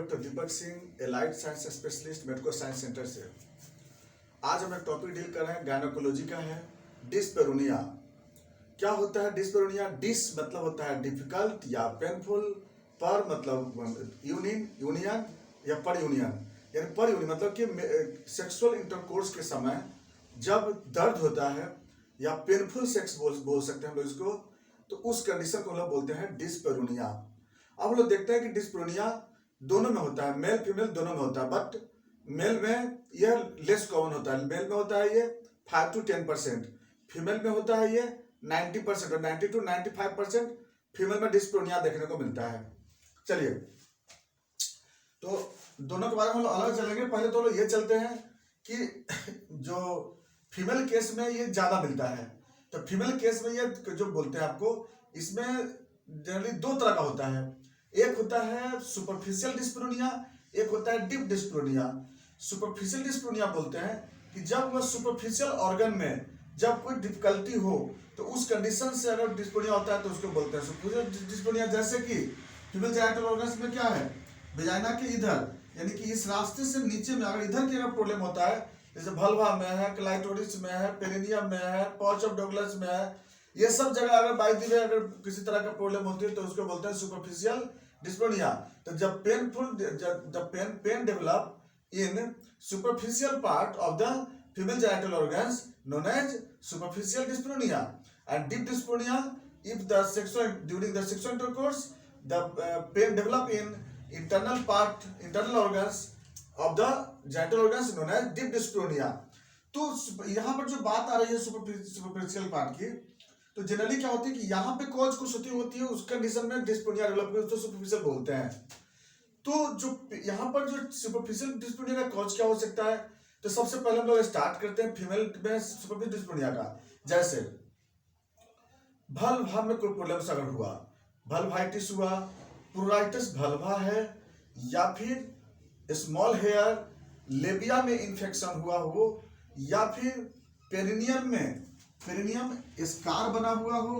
Doctor Deepak Singh, allied science specialist, medico science center से। आज हम एक टॉपिक डील कर रहे हैं, गायनोकोलॉजी का है, डिस्पेरोनिया। क्या होता है डिस्पेरोनिया? डिस मतलब होता है डिफिकल्ट या पेनफुल, पर मतलब यूनियन या पर यूनियन, यानी पर यूनियन मतलब कि सेक्सुअल इंटरकोर्स के समय जब दर्द होता है या पेनफुल सेक्स बोल सकते हैं हम लोग इसको, तो उस कंडीशन को हम लोग बोलते हैं डिस्पेरोनिया। अब हम लोग देखते हैं कि डिस्पेरोनिया दोनों में होता है, मेल फीमेल दोनों में होता है, बट मेल में यह लेस कॉमन होता है। मेल में होता है ये 5 to 10%, फीमेल में होता है ये 90% और 90 to 95% फीमेल में डिस्पेरोनिया देखने को मिलता है। चलिए, तो दोनों के बारे में हम लोग अलग चलेंगे। पहले तो लोग ये चलते हैं कि जो फीमेल केस में ये ज्यादा मिलता है, तो फीमेल केस में ये जो बोलते हैं आपको, इसमें जनरली दो तरह का होता है। एक होता है सुपरफिशियल डिस्पेरोनिया, एक होता है डीप डिस्पेरोनिया। सुपरफिशियल डिस्पेरोनिया बोलते हैं कि जब वह सुपरफिशियल ऑर्गन में जब कोई डिफिकल्टी हो, तो उस कंडीशन से अगर डिस्पेरोनिया होता है तो उसको बोलते हैं सुपरफिशियल डिस्पेरोनिया। जैसे कि फीमेल जेनिटल ऑर्गन्स में क्या है, वेजाइना के इधर, यानी कि इस रास्ते से नीचे में अगर इधर की अगर प्रॉब्लम होता है, जैसे भल्वा में है, क्लाइटोरिस में है, पेरिनियम में है, पाउच ऑफ डगलस में है, ये सब जगह अगर बाई दी वे अगर किसी तरह का प्रॉब्लम होती है तो उसको बोलते हैं सुपरफिशियल डिस्पेरोनिया। तो जब pain develop in superficial part of the female genital organs known as superficial dyspareunia. And deep dyspareunia if the sexual during the sexual intercourse the pain develop in internal organs of the genital organs known as deep dyspnea। तो यहाँ पर जो बात आ रही है superficial part की, तो generally क्या होती है कि यहाँ पे कॉज कुछ होती है, उस कंडीशन में डिस्पेरोनिया डेवलप होती है, उसको सुपरफिशियल बोलते हैं। तो जो यहाँ पर जो सुपरफिशियल डिस्पेरोनिया का कॉज क्या हो सकता है, तो सबसे पहले हम लोग स्टार्ट करते हैं फीमेल में सुपरफिशियल डिस्पेरोनिया का। जैसे भल्वा में कोई प्रॉब्लम अगर हुआ, भल्वाइटिस हुआ, प्रोराइटिस भल्वा है, या फिर स्मॉल हेयर लेबिया में इंफेक्शन हुआ हो, या फिर पेरिनियम स्कार बना हुआ हो।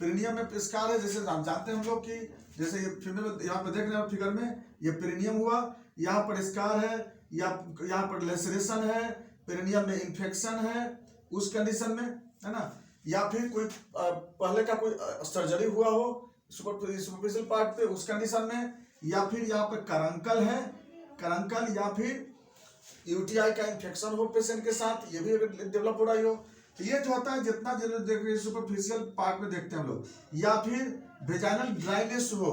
पेरिनियम में स्कार है, जैसे हम जानते हैं हम लोग कि जैसे ये फीमेल यहाँ पे देख रहे हैं फिगर में, ये पेरिनियम हुआ, यहाँ पर स्कार है, या यहाँ पर लेसरेशन है, पेरिनियम में इंफेक्शन है उस कंडीशन में, है ना। या फिर कोई पहले का कोई सर्जरी हुआ हो सुपरफिशियल पार्ट पे उस कंडीशन में, या फिर यहाँ पे करंकल है, करंकल, या फिर यूटीआई का इंफेक्शन हो पेशेंट के साथ, ये भी डेवलप हो रही हो। तो ये जो होता है जितना देख रहे सुपरफिशियल पार्ट में देखते हैं हम लोग। या फिर वेजाइनल ड्राइनेस हो,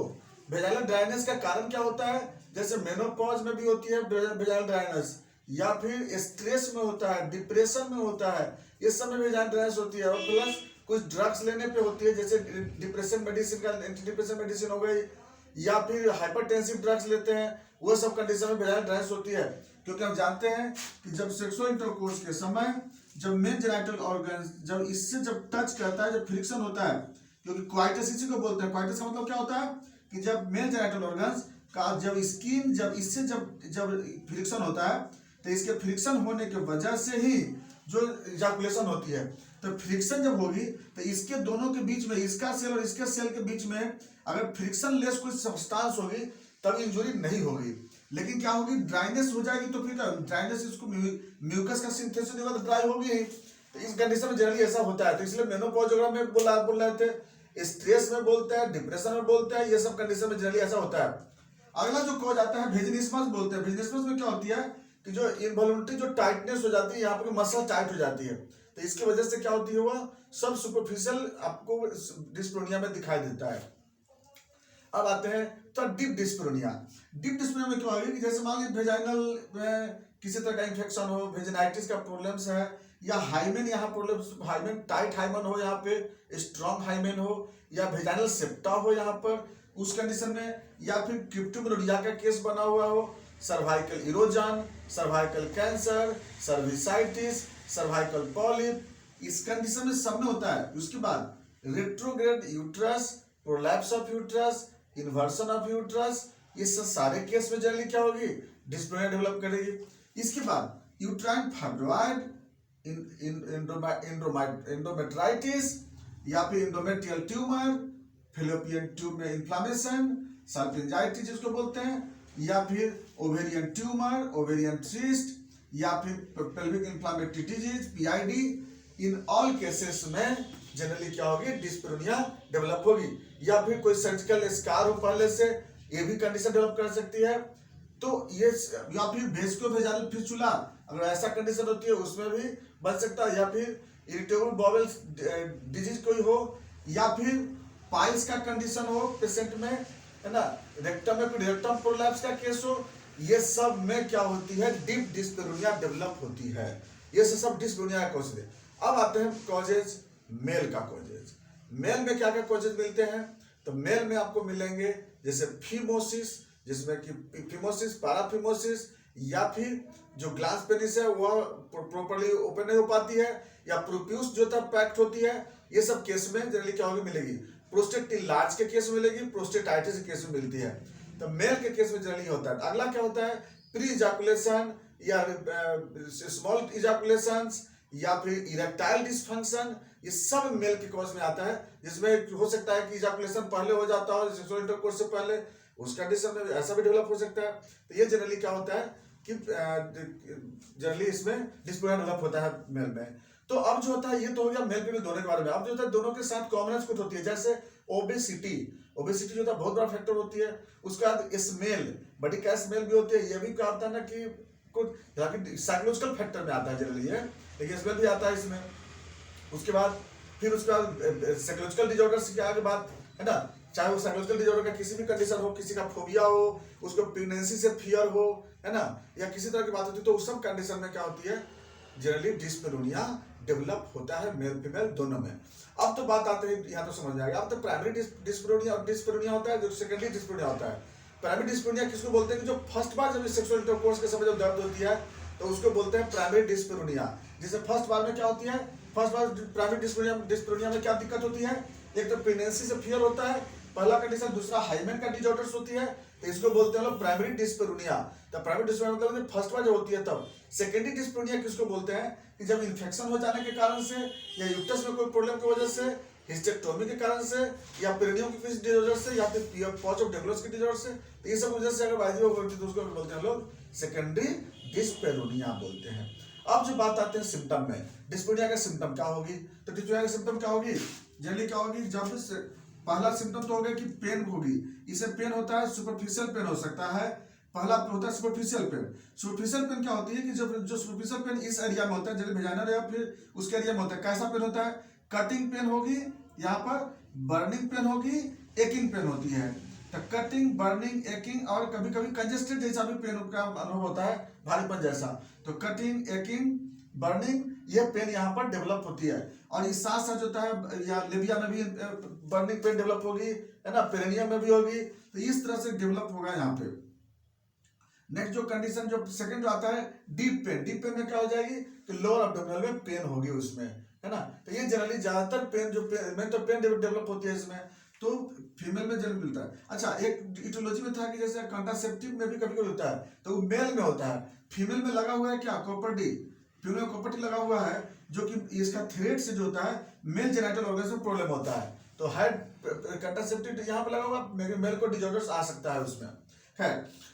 वेजाइनल ड्राइनेस का कारण क्या होता है, जैसे मेनोपॉज में भी होती है वेजाइनल ड्राइनेस, या फिर स्ट्रेस में होता है, डिप्रेशन में होता है, ये सब में वेजाइनल ड्राइनेस होती है। और प्लस कुछ ड्रग्स लेने पे होती है, जैसे डिप्रेशन मेडिसिन का एंटी डिप्रेशन मेडिसिन हो गई, या फिर हाइपरटेंसिव ड्रग्स लेते हैं, वो सब कंडीशन में वेजाइनल ड्राइनेस होती है। क्योंकि हम जानते हैं कि जब सेक्सुअल इंटरकोर्स के समय जब मेन जेनिटल ऑर्गन जब इससे जब टच करता है, जब फ्रिक्शन होता है, क्योंकि क्वाइटस इसी को बोलते हैं। क्वाइटस का मतलब क्या होता है कि जब मेन जेनिटल ऑर्गन्स का जब स्किन जब इससे जब फ्रिक्शन होता है, तो इसके फ्रिक्शन होने की वजह से ही जो इजाकुलेशन होती है। तो फ्रिक्शन जब होगी तो इसके दोनों के बीच में, इसका सेल और इसके सेल के बीच में अगर फ्रिक्शन लेस कोई सब्सटेंस होगी तब इंजरी नहीं होगी। लेकिन क्या होगी, ड्राइनेस हो जाएगी, तो फिर ड्राइनेस इसको म्यूकस का सिंथेसिस होगा तो ड्राई होगी ही। तो इस कंडीशन में जनरली ऐसा होता है। तो इसलिए मेनोपॉज में बोल रहे थे, स्ट्रेस में बोलते हैं, डिप्रेशन में बोलते हैं, ये सब कंडीशन में जनरली ऐसा होता है। अगला जो कॉज आता है वेजिनिस्मस बोलते हैं। वेजिनिस्मस में क्या होती है कि जो इनवॉल्युंटरी जो टाइटनेस हो जाती है, यहाँ पर मसल टाइट हो जाती है, तो इसकी वजह से क्या होती है, वह सब सुपरफिशियल आपको डिस्पेरोनिया में दिखाई देता है। अब आते हैं तो डीप डिस्पेरोनिया। डीप डिस्पेरोनिया में क्या होगी कि जैसे मान लीजिए वेजाइनल में किसी तरह का इंफेक्शन हो, वेजिनाइटिस का प्रॉब्लम्स है, या हाइमेन यहाँ प्रॉब्लम्स, हाइमेन टाइट हाइमेन हो, यहाँ पे स्ट्रॉन्ग हाइमेन हो, या वेजाइनल सेप्टा हो यहाँ पर उस कंडीशन में, या फिर क्रिप्टोमेनोरिया का केस बना हुआ हो, cervical erosion, cervical cancer, cervicitis, cervical polyp, इस कंडीशन में सब में होता है। उसके बाद retrograde uterus, prolapse of uterus, inversion of uterus, ये सारे केस में जनरली क्या होगी, डिस्पेरोनिया डेवलप करेगी। इसके बाद यूट्राइन फाइब्रॉइड, एंडोमेट्राइटिस, या फिर एंडोमेट्रियल ट्यूमर, फेलोपियन ट्यूब में इन्फ्लामेशन, सल्फिंजाइटिस जिसको बोलते हैं, या फिर ओवेरियन ट्यूमर, ओवेरियन सिस्ट, या फिर pelvic inflammatory disease PID, in all cases में जनरली क्या होगी, डिस्पेरोनिया डेवलप होगी। या फिर कोई सर्जिकल स्कार हो पहले से, ये भी कंडीशन डेवलप कर सकती है। तो ये, या फिर वेस्कोवेजाइनल फिस्टुला, अगर ऐसा कंडीशन होती है उसमें भी बन सकता है। या फिर इरिटेबल बॉवल डिजीज कोई हो, या फिर पाइल्स का कंडीशन हो पेशेंट में, है ना, रेक्टम में कोई रेक्टम प्रोलैप्स का केस हो, ये सब में क्या होती है, डीप डिस्पेरोनिया डेवलप होती है। ये सब डिस्पेरोनिया का कॉजेज है। अब आते हैं कॉजेज, मेल का कॉजेज। मेल में क्या क्या कॉजेज मिलते हैं, तो मेल में आपको मिलेंगे जैसे फीमोसिस, जिसमें कि फीमोसिस, पैराफीमोसिस, या फिर जो ग्लास पेनिस है वह प्रॉपर्ली ओपन नहीं हो पाती है, या प्रोप्यूस जो था पैक्ट होती है। ये सब केस में जनरली क्या होगी, मिलेगी। प्रोस्टेट लार्ज के केस में मिलेगी, प्रोस्टेटाइटिस के केस में मिलती है। तो मेल के केस में जनरली होता है। अगला क्या होता है, प्री इजैकुलेशन या स्मॉल इजैकुलेशंस, या फिर इरेक्टाइल डिसफंक्शन, ये सब मेल के कॉज में आता है। जिसमें हो सकता है कि इजैकुलेशन पहले हो जाता हो सेक्सुअल इंटरकोर्स से पहले, उस कंडीशन में ऐसा भी डेवलप हो सकता है। तो ये जनरली क्या होता है कि जनरली इसमें डिस्पेरोनिया डेवलप होता है मेल में। तो अब जो होता है, ये तो हो गया मेल फीमेल दोनों के बारे में। अब जो होता है दोनों के साथ कॉमनेस कुछ होती है, जैसे ओबेसिटी। ओबेसिटी जो होता है बहुत बड़ा फैक्टर होती है। उसके बाद स्मेल, बॉडी का स्मेल भी होती है। ये भी क्या होता है ना कि कुछ साइकोलॉजिकल फैक्टर में आता है जनरली है, लेकिन स्मेल भी आता है इसमें। उसके बाद फिर उसके बाद साइकोलॉजिकल डिजॉर्डर्स की आगे बात है ना, चाहे वो साइकोलॉजिकल डिजॉर्डर का किसी भी कंडीशन हो, किसी का फोबिया हो, उसको प्रेगनेंसी से फियर हो, है ना, या किसी तरह की बात होती है, तो उस सब कंडीशन में क्या होती है, जनरली डिस्पेरोनिया डेवलप होता है मेल फीमेल दोनों में। अब तो बात आते हैं, यहाँ तो समझ में आ गया। अब तो प्राइमरी डिस्पेरोनिया और डिस्पेरोनिया होता है, जो सेकेंडरी डिस्पेरोनिया होता है। प्राइमरी डिस्पेरोनिया किसको बोलते हैं, कि जो फर्स्ट बार जब सेक्सुअल इंटरकोर्स के समय जब दर्द होती है तो उसको बोलते हैं प्राइमरी डिस्पेरोनिया। जिसे फर्स्ट बार में क्या होती है, फर्स्ट बार प्राइमरी डिस्पेरोनिया में क्या दिक्कत होती है, एक तो प्रेगनेंसी से फियर होता है, पहला कंडीशन। दूसरा हाइमेन का डिजॉर्डर्स होती है, तो इसको बोलते हैं लोग प्राइमरी डिस्पेरोनिया। तो प्राइमरी डिस्पेरोनिया मतलब फर्स्ट बार जो होती है तब। सेकेंडरी डिस्पेरोनिया किसको बोलते हैं, कि जब इन्फेक्शन हो जाने के कारण से, या यूट्रस में कोई प्रॉब्लम की वजह से, हिस्टेक्टोमी के कारण से, या पेरिनियम की किसी डिजॉर्डर से, या फिर पॉच ऑफ डेगलोस के डिजॉर्डर से, तो ये सब वजह से अगर वायदी होती है तो उसको बोलते हैं लोग सेकेंडरी डिस्पेरोनिया बोलते हैं। अब जो बात आते हैं सिम्टम में, डिस्पेरोनिया का सिम्टम क्या होगी, तो डिस्पेरोनिया का सिम्टम क्या होगी, जनरली क्या होगी, जब पहला सिम्टम तो हो गया कि पेन होगी। इसे पेन होता है, सुपरफिशियल पेन हो सकता है। पहला होता है सुपरफिशियल पेन। सुपरफिशियल पेन क्या होती है, कि जब जो सुपरफिशियल पेन इस एरिया में होता है, जैसे वेजाइनल या फिर उसके एरिया में होता है, कैसा पेन होता है, कटिंग पेन होगी, यहाँ पर बर्निंग पेन होगी, एकिंग पेन होती है। तो कटिंग, बर्निंग, एकिंग, और कभी कभी कंजेस्टेड जैसा भी पेन का अनुभव होता है, भारीपन जैसा। तो कटिंग, एकिंग, बर्निंग, ये पेन यहाँ पर डेवलप होती है। और इस साथ साथ होता है, या लेबिया में भी बर्निंग पेन डेवलप होगी, है ना, पेरिनियम में भी होगी। तो इस तरह से डेवलप होगा यहाँ पे। नेक्स्ट जो कंडीशन, जो सेकंड जो आता है डीप पेन। डीप पेन में क्या हो जाएगी, तो लोअर एब्डोमिनल में पेन होगी उसमें, है ना। तो ये जनरली ज्यादातर पेन जो में तो पेन डेवलप होती है इसमें, तो फीमेल में जनरली मिलता है। अच्छा, एक इटियोलॉजी में था कि जैसे कॉन्ट्रासेप्टिव में भी कभी कभी होता है, तो वो मेल में होता है। फीमेल में लगा हुआ है क्या, कॉपर डी, फीमेल में कॉपर डी लगा हुआ है, जो कि इसका थ्रेड से जो होता है मेल जेनिटल ऑर्गन में प्रॉब्लम होता है। तो है कॉन्ट्रासेप्टिव यहाँ पे लगा हुआ, मेल को डिजॉर्डर्स आ सकता है उसमें है।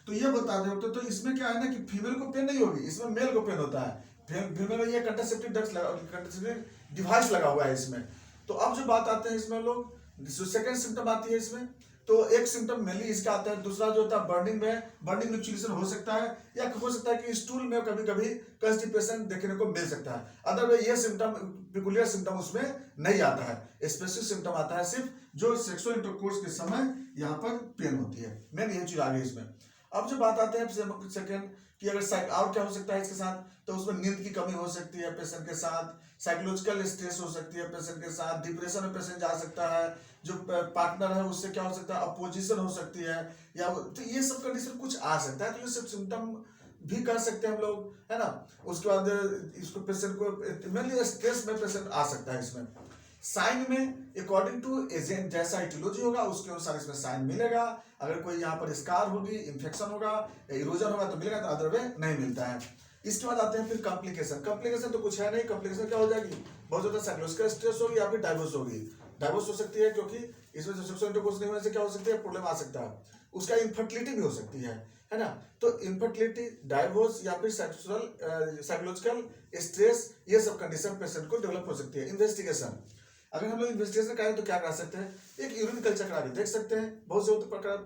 तो ये बता दे, तो इसमें क्या है ना, कि फीमेल को पेन नहीं होगी, इसमें मेल को पेन होता है। फीमेल में ये कंट्रासेप्टिव डिवाइस लगा हुआ है इसमें। तो अब जो बात आते हैं इसमें लोग, सेकंड सिम्टम आती है इसमें। तो एक सिम्टम मेनली इसका आता है। दूसरा जो होता है बर्निंग में, बर्निंग लुक्चुलेशन हो सकता है, या हो सकता है कि स्टूल में कभी कभी कंस्टिपेशन देखने को मिल सकता है। अदरवाइज ये सिम्टम, पिकुलियर सिम्टम उसमें नहीं आता है। स्पेसिफिक सिम्टम आता है सिर्फ जो सेक्सुअल इंटरकोर्स के समय यहाँ पर पेन होती है। मेन ये चीज आ गई इसमें। अब जो बात आते हैं सेकंड, कि अगर और क्या हो सकता है इसके साथ, तो उसमें नींद की कमी हो सकती है पेशेंट के साथ, साइकोलॉजिकल स्ट्रेस हो सकती है पेशेंट के साथ, डिप्रेशन में पेशेंट जा सकता है, जो पार्टनर है उससे क्या हो सकता है, अपोजिशन हो सकती है, या तो ये सब कंडीशन कुछ आ सकता है। तो ये सब सिम्टम भी कर सकते हैं हम लोग, है ना। उसके बाद इसको पेशेंट को मेनली स्ट्रेस में पेशेंट आ सकता है इसमें। साइन में अकॉर्डिंग टू एजेंट जैसा इटियोलॉजी होगा उसके अनुसार इसमें साइन मिलेगा। अगर कोई यहाँ पर स्कार होगी, इन्फेक्शन होगा, इरोजन होगा तो मिलेगा, तो अदरवाइज नहीं मिलता है। इसके बाद आते हैं फिर कॉम्प्लिकेशन। कॉम्प्लिकेशन तो कुछ है नहीं, कॉम्प्लिकेशन क्या हो जाएगी, बहुत ज्यादा साइकोलॉजिकल स्ट्रेस होगी, या फिर डाइवोर्स होगी। डाइवोर्स हो सकती है क्योंकि इसमें जो सेक्सुअल इंटरकोर्स नहीं होने से क्या हो सकती है, प्रॉब्लम आ सकता है। उसका इनफर्टिलिटी भी हो सकती है, है ना। तो इनफर्टिलिटी, डाइवोर्स या फिर सेक्सुअल साइकोलॉजिकल स्ट्रेस, ये सब कंडीशन पेशेंट को डेवलप हो सकती है। इन्वेस्टिगेशन, अगर हम लोग इन्वेस्टिगेशन करें तो क्या करा सकते हैं, एक यूरिन कल्चर करा के देख सकते हैं, बहुत से प्रकार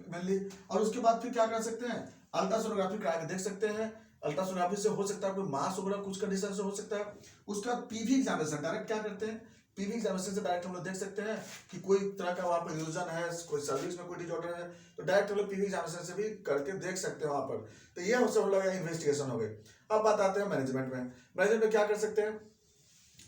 मेनली। और उसके बाद फिर क्या कर सकते हैं, अल्ट्रासोनोग्राफी करा के देख सकते हैं। अल्ट्रासोनोग्राफी से हो सकता है कोई मास वगैरह कुछ कंडीशन से हो सकता है। उसके बाद पीवी एग्जामिनेशन, डायरेक्ट क्या करते हैं, पीवी एग्जामिनेशन से डायरेक्ट हम लोग देख सकते हैं कि कोई तरह का वहाँ पर इल्यूजन है, कोई सर्विस में कोई डिसऑर्डर है, तो डायरेक्ट हम लोग पीवी एग्जामिनेशन से भी करके देख सकते हैं वहाँ पर। तो ये हो सब लगा इन्वेस्टिगेशन हो गई। अब बात आते हैं मैनेजमेंट में। मैनेजमेंट में क्या कर सकते हैं,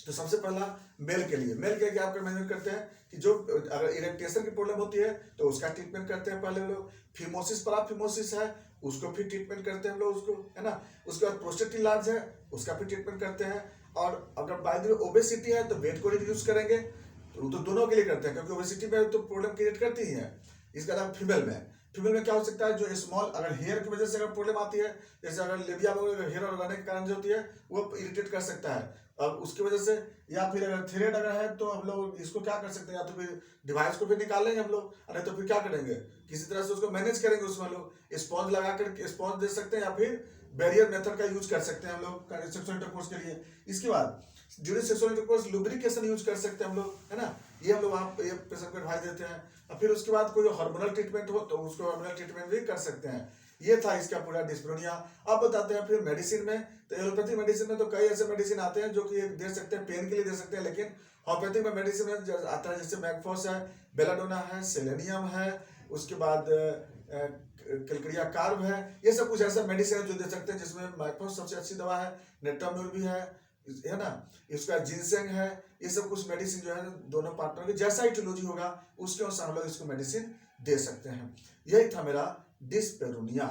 तो सबसे पहला मेल के लिए क्या आपका मैनेजमेंट करते हैं कि जो अगर इरेक्टेशन की प्रॉब्लम होती है तो उसका ट्रीटमेंट करते हैं पहले लोग। फिमोसिस, फिमोसिस है, उसको फिर ट्रीटमेंट करते हैं हम लोग उसको, है ना। उसके बाद प्रोस्टेट इलाज है, उसका फिर ट्रीटमेंट करते हैं। और अगर बाय द वे ओबेसिटी है तो वेट को रिड्यूस करेंगे, तो दोनों के लिए करते हैं, क्योंकि ओबेसिटी में तो प्रॉब्लम क्रिएट करती ही है। इसके अलावा फीमेल में क्या हो सकता है, जो स्मॉल अगर हेयर की वजह से अगर प्रॉब्लम आती है, जैसे अगर लेबिया में हेयर और रहने के कारण जो होती है वो इरिटेट कर सकता है, अब उसकी वजह से। या फिर अगर थ्रेड अगर है तो हम लोग इसको क्या कर सकते हैं, या तो फिर डिवाइस को भी निकाल लेंगे हम लोग, नहीं तो फिर क्या करेंगे, किसी तरह से उसको मैनेज करेंगे। उसमें लोग स्पॉन्ज लगा कर स्पॉन्ज दे सकते हैं, या फिर बैरियर मेथड का यूज कर सकते हैं हम लोग सेक्सुअल इंटरकोर्स के लिए। इसके बाद during sexual intercourse lubrication use कर सकते हैं हम लोग, है ना। ये हम लोग वहाँ ये पेशेंट को एडवाइस देते हैं। और फिर उसके बाद कोई हार्मोनल ट्रीटमेंट हो तो उसको हार्मोनल ट्रीटमेंट भी कर सकते हैं। ये था इसका पूरा डिस्प्रोनिया। अब बताते हैं फिर मेडिसिन में। तो एलोपैथी मेडिसिन में तो कई ऐसे मेडिसिन आते हैं जो कि दे सकते हैं, पेन के लिए दे सकते हैं, लेकिन होम्योपैथिक में मेडिसिन में आता है जैसे मैगफॉस है, बेलाडोना है, सेलेनियम है, उसके बाद कैलक्रिया कार्ब है। ये सब कुछ ऐसा मेडिसिन है जो दे सकते हैं, जिसमें मैगफॉस सबसे अच्छी दवा है, नेट्राम्यूल भी है ना, इसका जिनसेंग है। ये सब कुछ मेडिसिन जो है दोनों पार्टनर के जैसा इटियोलॉजी होगा उसके अनुसार हम लोग इसको मेडिसिन दे सकते हैं। यही था मेरा डिस्पेरोनिया।